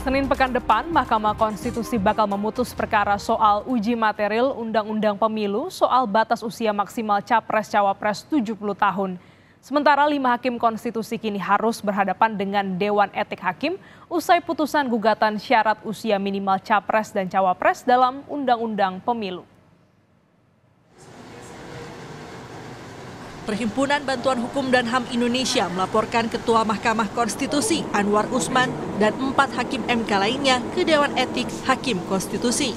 Senin pekan depan, Mahkamah Konstitusi bakal memutus perkara soal uji material Undang-Undang Pemilu soal batas usia maksimal Capres-Cawapres 70 tahun. Sementara 5 hakim konstitusi kini harus berhadapan dengan Dewan Etik Hakim usai putusan gugatan syarat usia minimal Capres dan Cawapres dalam Undang-Undang Pemilu. Perhimpunan Bantuan Hukum dan HAM Indonesia melaporkan Ketua Mahkamah Konstitusi Anwar Usman dan 4 hakim MK lainnya ke Dewan Etik Hakim Konstitusi.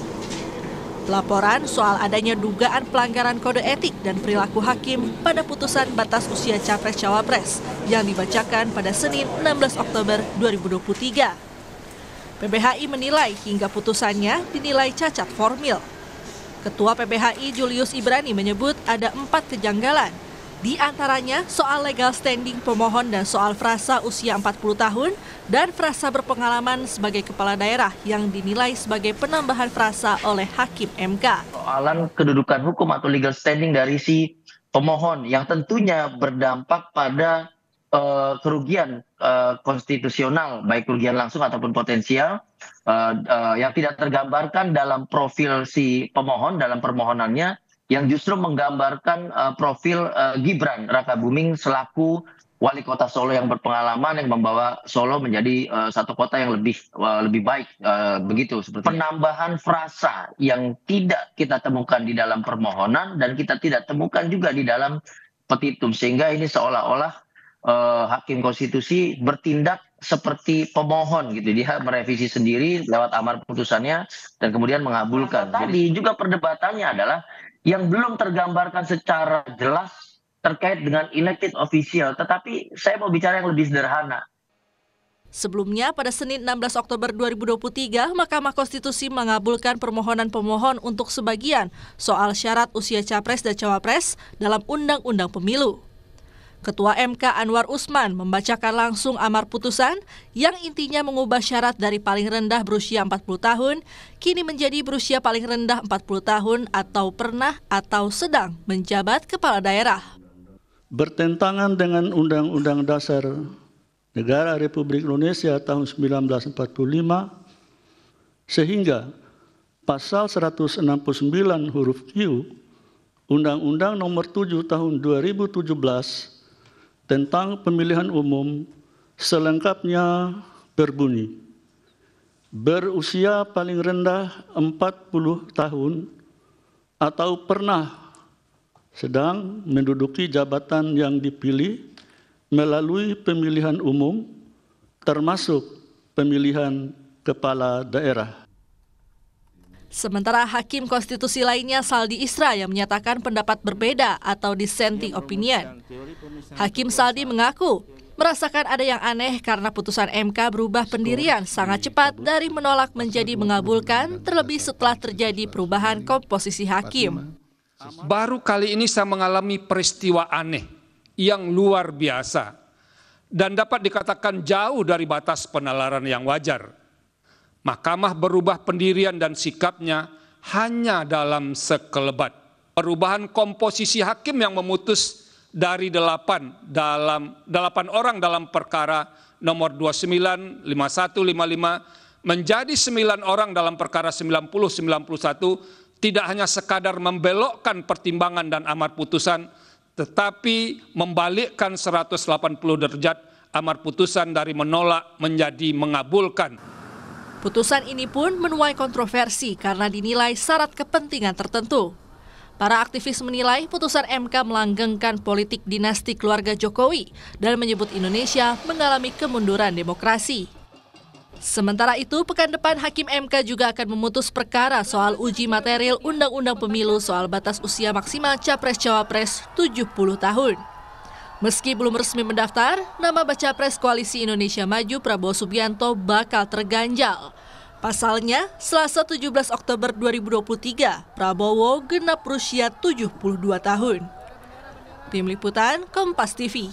Laporan soal adanya dugaan pelanggaran kode etik dan perilaku hakim pada putusan batas usia Capres-Cawapres yang dibacakan pada Senin 16 Oktober 2023. PBHI menilai hingga putusannya dinilai cacat formil. Ketua PBHI Julius Ibrani menyebut ada 4 kejanggalan. Di antaranya soal legal standing pemohon dan soal frasa usia 40 tahun dan frasa berpengalaman sebagai kepala daerah yang dinilai sebagai penambahan frasa oleh Hakim MK. Soalan kedudukan hukum atau legal standing dari si pemohon yang tentunya berdampak pada kerugian konstitusional, baik kerugian langsung ataupun potensial yang tidak tergambarkan dalam profil si pemohon dalam permohonannya, yang justru menggambarkan profil Gibran Rakabuming selaku wali kota Solo yang berpengalaman, yang membawa Solo menjadi satu kota yang lebih baik, begitu. Seperti penambahan frasa yang tidak kita temukan di dalam permohonan dan kita tidak temukan juga di dalam petitum, sehingga ini seolah-olah Hakim Konstitusi bertindak seperti pemohon gitu, dia merevisi sendiri lewat amar putusannya dan kemudian mengabulkan. Tadi juga perdebatannya adalah yang belum tergambarkan secara jelas terkait dengan elected official, tetapi saya mau bicara yang lebih sederhana. Sebelumnya, pada Senin 16 Oktober 2023, Mahkamah Konstitusi mengabulkan permohonan pemohon untuk sebagian soal syarat usia Capres dan Cawapres dalam Undang-Undang Pemilu. Ketua MK Anwar Usman membacakan langsung amar putusan yang intinya mengubah syarat dari paling rendah berusia 40 tahun kini menjadi berusia paling rendah 40 tahun atau pernah atau sedang menjabat kepala daerah. Bertentangan dengan Undang-Undang Dasar Negara Republik Indonesia tahun 1945 sehingga pasal 169 huruf Q Undang-Undang Nomor 7 tahun 2017 tentang pemilihan umum selengkapnya berbunyi, berusia paling rendah 40 tahun atau pernah sedang menduduki jabatan yang dipilih melalui pemilihan umum termasuk pemilihan kepala daerah. Sementara Hakim Konstitusi lainnya Saldi Isra yang menyatakan pendapat berbeda atau dissenting opinion. Hakim Saldi mengaku merasakan ada yang aneh karena putusan MK berubah pendirian sangat cepat dari menolak menjadi mengabulkan, terlebih setelah terjadi perubahan komposisi hakim. Baru kali ini saya mengalami peristiwa aneh yang luar biasa dan dapat dikatakan jauh dari batas penalaran yang wajar. Mahkamah berubah pendirian dan sikapnya hanya dalam sekelebat. Perubahan komposisi hakim yang memutus dari 8 orang dalam perkara nomor 29, 51, 55 menjadi 9 orang dalam perkara 90, 91 tidak hanya sekadar membelokkan pertimbangan dan amar putusan, tetapi membalikkan 180 derajat amar putusan dari menolak menjadi mengabulkan. Putusan ini pun menuai kontroversi karena dinilai syarat kepentingan tertentu. Para aktivis menilai putusan MK melanggengkan politik dinasti keluarga Jokowi dan menyebut Indonesia mengalami kemunduran demokrasi. Sementara itu, pekan depan Hakim MK juga akan memutus perkara soal uji material Undang-Undang Pemilu soal batas usia maksimal Capres-Cawapres 70 tahun. Meski belum resmi mendaftar, nama baca pres Koalisi Indonesia Maju Prabowo Subianto bakal terganjal. Pasalnya, Selasa 17 Oktober 2023, Prabowo genap berusia 72 tahun. Tim Liputan Kompas TV.